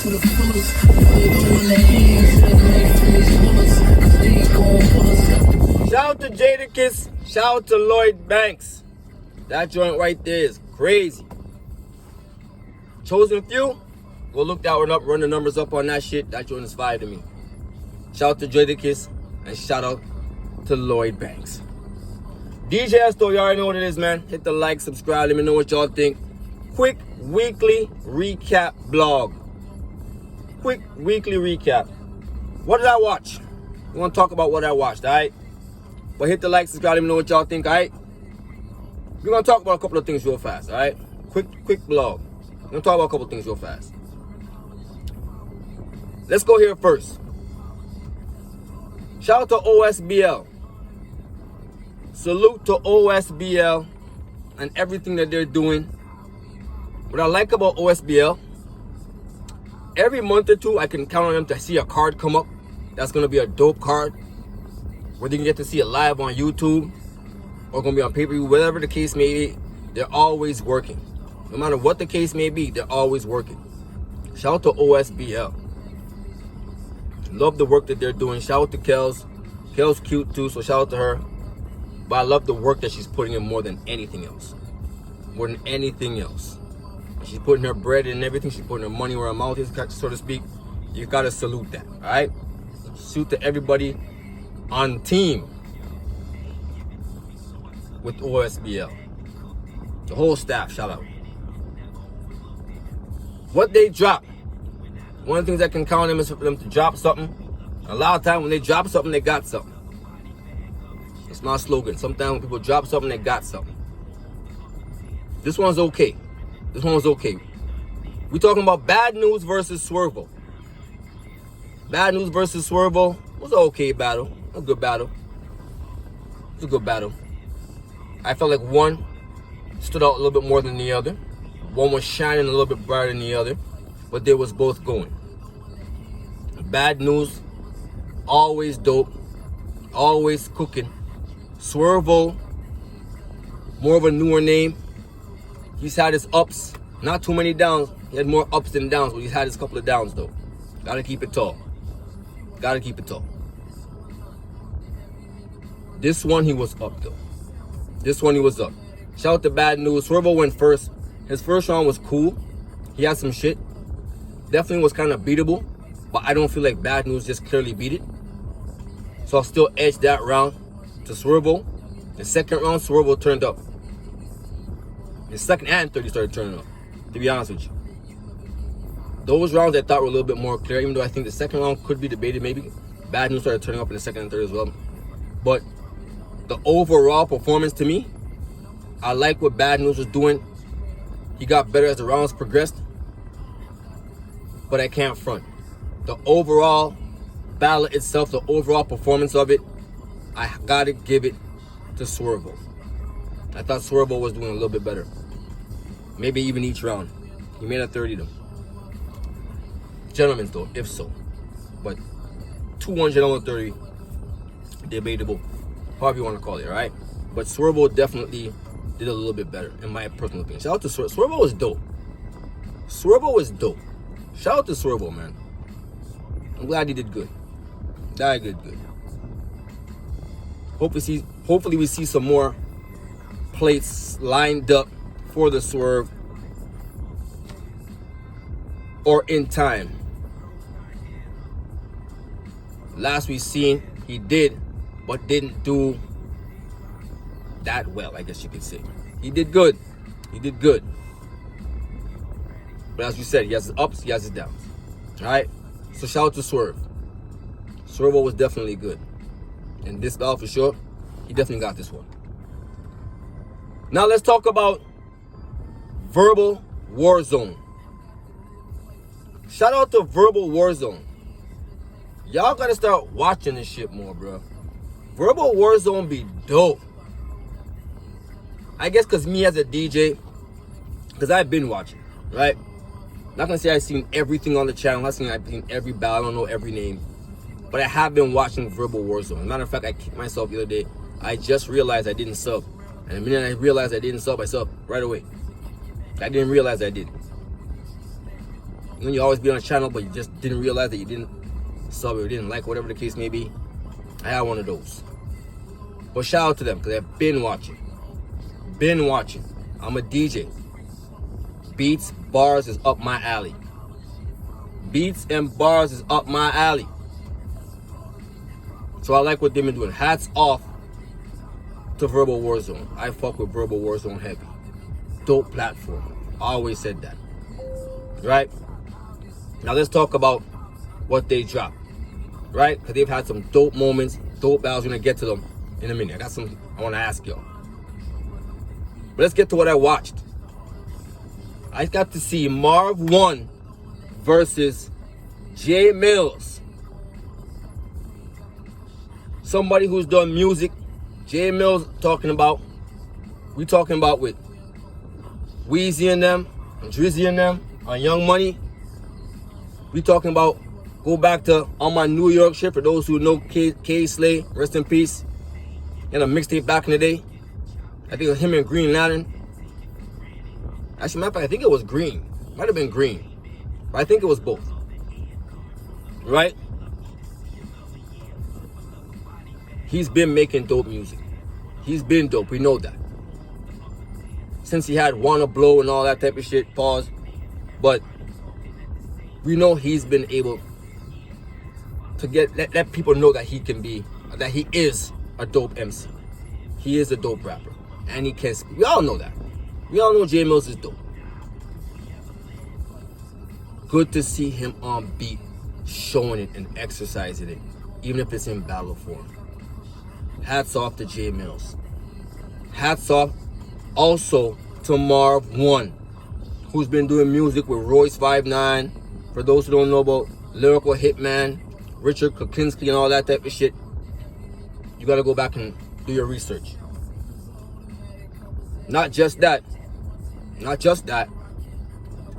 to the fullest. Put it all in the hands of the make freeze bullets. Cause they ain't gon' pull us. Shout out to Jadakiss. Shout out to Lloyd Banks. That joint right there is crazy. Chosen Few. Go look that one up. Run the numbers up on that shit. That joint is fire to me. Shout out to Jadakiss. And shout out to Lloyd Banks. D.J.S though, you already know what it is, man. Hit the like, subscribe. Let me know what y'all think. Quick weekly recap blog. Quick weekly recap. What did I watch? We want to talk about what I watched, alright? But hit the like, subscribe, let me know what y'all think, alright? We're going to talk about a couple of things real fast, alright? Quick blog. We're going to talk about a couple of things real fast. Let's go here first. Shout out to OSBL. Salute to OSBL and everything that they're doing. What I like about OSBL, every month or two, I can count on them to see a card come up. That's going to be a dope card. Whether you can get to see it live on YouTube or going to be on pay-per-view, whatever the case may be, they're always working. No matter what the case may be, they're always working. Shout out to OSBL. Love the work that they're doing. Shout out to Kels. Kels cute too, so shout out to her. But I love the work that she's putting in more than anything else. More than anything else. She's putting her bread in everything. She's putting her money where her mouth is, so to speak. You gotta salute that, all right? Salute to everybody on team with OSBL. The whole staff, shout out. What they drop. One of the things I can count on them is for them to drop something. A lot of times when they drop something, they got something. It's my slogan. Sometimes when people drop something, they got something. This one's okay. This one was okay. We're talking about Bad News versus SWERVOO. Bad News versus SWERVOO was an okay battle. A good battle. It was a good battle. I felt like one stood out a little bit more than the other. One was shining a little bit brighter than the other. But they was both going. Bad News, always dope. Always cooking. SWERVOO, more of a newer name. He's had his ups, not too many downs. He had more ups than downs, but he's had his couple of downs though. Gotta keep it tall. Gotta keep it tall. This one he was up though. This one he was up. Shout out to Bad News. SWERVOO went first. His first round was cool. He had some shit. Definitely was kind of beatable, but I don't feel like Bad News just clearly beat it. So I'll still edge that round to SWERVOO. The second round, SWERVOO turned up. The second and third, he started turning up, to be honest with you. Those rounds I thought were a little bit more clear, even though I think the second round could be debated maybe. Bad News started turning up in the second and third as well. But the overall performance to me, I like what Bad News was doing. He got better as the rounds progressed. But I can't front. The overall battle itself, the overall performance of it, I gotta give it to SWERVOO. I thought SWERVOO was doing a little bit better. Maybe even each round. He made a 30 them. Gentlemen though, if so. But 2-1 gentleman 30, debatable. However you want to call it, alright? But SWERVOO definitely did a little bit better, in my personal opinion. Shout out to SWERVOO. SWERVOO was dope. SWERVOO was dope. Shout out to SWERVOO, man. I'm glad he did good. That good. Hopefully we see some more plates lined up for the swerve or in time. Last we seen, he did, but didn't do that well, I guess you could say. He did good. He did good. But as we said, he has his ups, he has his downs. Alright? So shout out to Swerve. SWERVOO was definitely good. And this battle for sure, he definitely got this one. Now let's talk about Verbal WarZone. Shout out to Verbal WarZone. Y'all gotta start watching this shit more, bro. Verbal WarZone be dope. I guess because me as a DJ, because I've been watching, right? Not gonna say I've seen everything on the channel. I've seen every battle. I don't know every name. But I have been watching Verbal WarZone. As a matter of fact, I kicked myself the other day. I just realized I didn't sub. And the minute I realized I didn't sub, I subbed right away. I didn't realize I did. When you always be on a channel, but you just didn't realize that you didn't sub or didn't like, whatever the case may be. I had one of those. But shout out to them because they've been watching. Been watching. I'm a DJ. Beats, bars is up my alley. Beats and bars is up my alley. So I like what they've been doing. Hats off to Verbal WarZone. I fuck with Verbal WarZone heavy. Dope platform. I always said that. Right? Now let's talk about what they dropped. Right? Because they've had some dope moments, dope battles. We're going to get to them in a minute. I got some I want to ask y'all. But let's get to what I watched. I got to see MARV 1 versus JAE MILLZ. Somebody who's done music. JAE MILLZ talking about, we talking about with Weezy and them, and Drizzy and them, on Young Money. We talking about, go back to on my New York shit, for those who know K Slay, rest in peace. In a mixtape back in the day. I think it was him and Green Lantern. Actually, matter of fact, I think it was Green. Might have been Green. But I think it was both. Right? He's been making dope music. He's been dope. We know that. Since he had Wanna Blow and all that type of shit. Pause. But we know he's been able to let people know that he can be, that he is a dope MC. He is a dope rapper. And he can speak. We all know that. We all know JAE MILLZ is dope. Good to see him on beat, showing it and exercising it, even if it's in battle form. Hats off to JAE MILLZ. Hats off also to MARV 1, who's been doing music with Royce 5'9". For those who don't know about Lyrical Hitman, Richard Kokinski and all that type of shit, you gotta go back and do your research. Not just that. Not just that.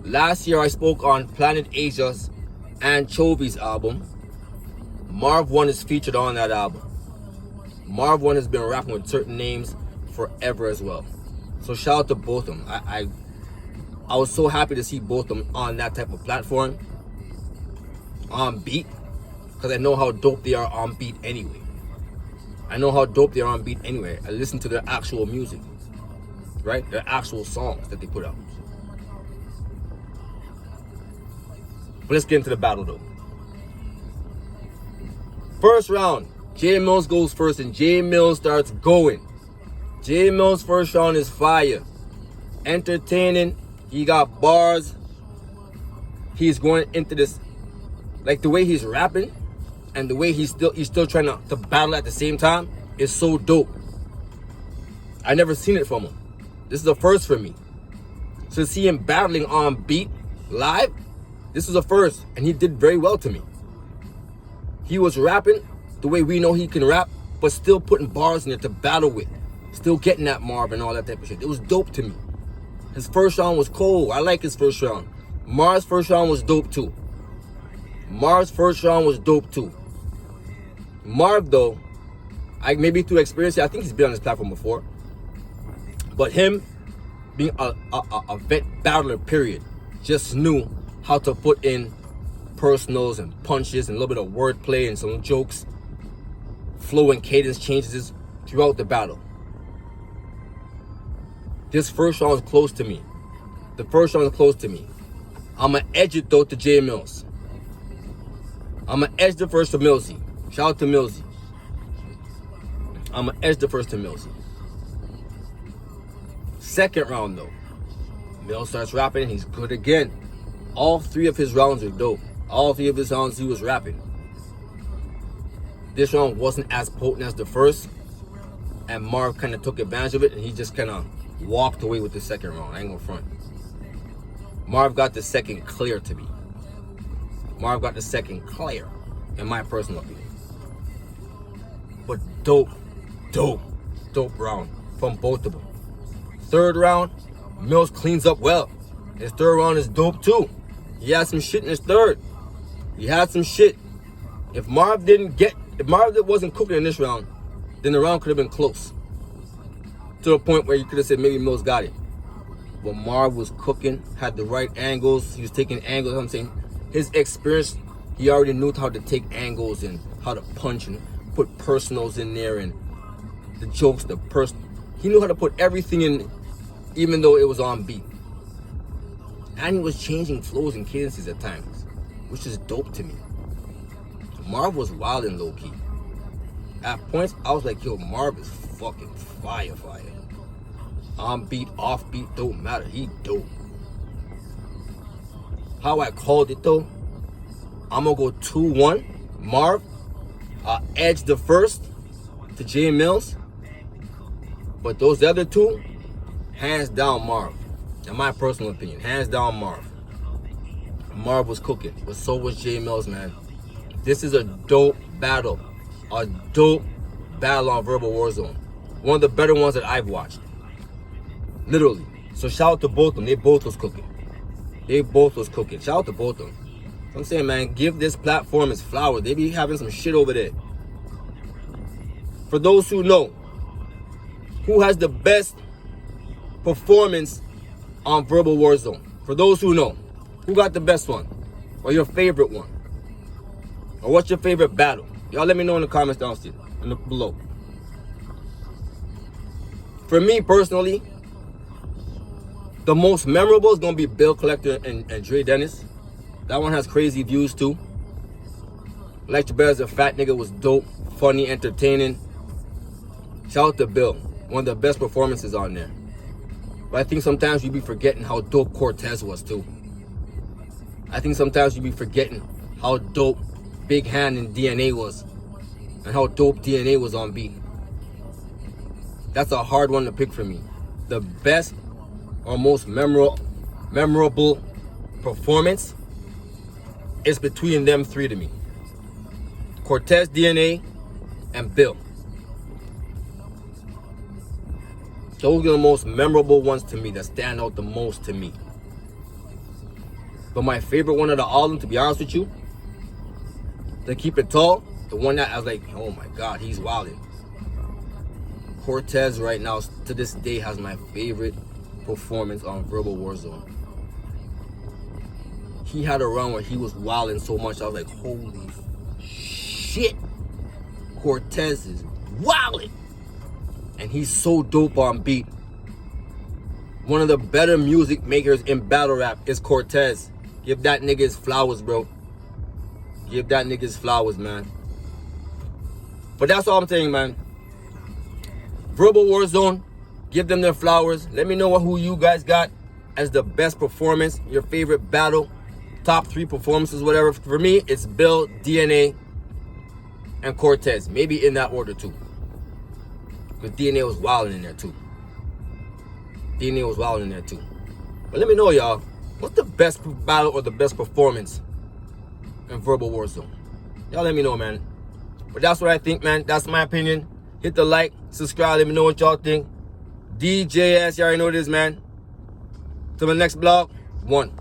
Last year I spoke on Planet Asia's Anchovies album. MARV 1 is featured on that album. MARV 1 has been rapping with certain names forever as well. So shout out to both of them. I was so happy to see both of them on that type of platform. On beat. Because I know how dope they are on beat anyway. I know how dope they are on beat anyway. I listen to their actual music. Right? Their actual songs that they put out. But let's get into the battle though. First round, JAE MILLZ goes first and JAE MILLZ starts going. JAE MILLZ first round is fire. Entertaining. He got bars. He's going into this, like the way he's rapping and the way he's still trying to battle at the same time is so dope. I never seen it from him. This is the first for me. So to see him battling on beat live, this was a first, and he did very well to me. He was rapping the way we know he can rap, but still putting bars in there to battle with. Still getting that MARV and all that type of shit. It was dope to me. His first round was cold. I like his first round. MARV's first round was dope too. MARV's first round was dope too. MARV though, maybe through experience, I think he's been on this platform before. But him being a vet battler, period, just knew how to put in personals and punches and a little bit of wordplay and some jokes, flow and cadence changes throughout the battle. This first round was close to me. The first round was close to me. I'ma edge it though to JAE MILLZ. I'ma edge the first to MILLZ. Shout out to MILLZ. I'ma edge the first to MILLZ. Second round though, MILLZ starts rapping and he's good again. All three of his rounds are dope. All three of his rounds he was rapping. This round wasn't as potent as the first, and MARV kind of took advantage of it and he just kind of walked away with the second round. I ain't gonna front. MARV got the second clear to me. MARV got the second clear, in my personal opinion. But dope round from both of them. Third round, MILLZ cleans up well. His third round is dope too. He had some shit in his third. He had some shit. If MARV wasn't cooking in this round, then the round could have been close. To the point where you could have said maybe MILLZ got it. But Marv was cooking, had the right angles. He was taking angles. I'm saying his experience, he already knew how to take angles and how to punch and put personals in there and the jokes, the person. He knew how to put everything in, even though it was on beat. And he was changing flows and cadences at times, which is dope to me. Marv was wild and low key. At points, I was like, yo, Marv is fucking fire. On beat, off beat, don't matter. He dope. How I called it though, I'm gonna go 2-1. Marv, edge the first to JAE MILLZ. But those other two, hands down Marv. In my personal opinion, hands down Marv. Marv was cooking, but so was JAE MILLZ, man. This is a dope battle. A dope battle on Verbal WarZone. One of the better ones that I've watched. Literally. So shout out to both of them. They both was cooking. Shout out to both of them. So I'm saying, man, give this platform its flowers. They be having some shit over there. For those who know, who has the best performance on Verbal WarZone? For those who know, who got the best one? Or your favorite one? Or what's your favorite battle? Y'all let me know in the comments downstairs, below. For me personally, the most memorable is gonna be Bill Collector and Dre-Dennis. That one has crazy views too. Lecture Bear as a fat nigga was dope, funny, entertaining. Shout out to Bill, one of the best performances on there. But I think sometimes you be forgetting how dope Cortez was too. I think sometimes you be forgetting how dope Big Hand and DNA was, and how dope DNA was on beat. That's a hard one to pick for me. The best or most memorable performance is between them three to me. Cortez, DNA, and Bill. Those are the most memorable ones to me, that stand out the most to me. But my favorite one of all of them, to be honest with you, to keep it tall, the one that I was like, oh my God, he's wilding. Cortez right now, to this day, has my favorite performance on Verbal WarZone. He had a run where he was wilding so much, I was like, holy shit. Cortez is wilding. And he's so dope on beat. One of the better music makers in battle rap is Cortez. Give that nigga his flowers, bro. Give that nigga his flowers, man. But that's all I'm saying, man. Verbal WarZone, give them their flowers. Let me know who you guys got as the best performance, your favorite battle, top 3 performances, whatever. For me, it's Bill, DNA, and Cortez. Maybe in that order too. Because DNA was wilding in there too. But let me know, y'all, what's the best battle or the best performance in Verbal WarZone? Y'all let me know, man. But that's what I think, man. That's my opinion. Hit the like, subscribe, let me know what y'all think. D.J.S, you already know this, man. Till the next vlog, 1.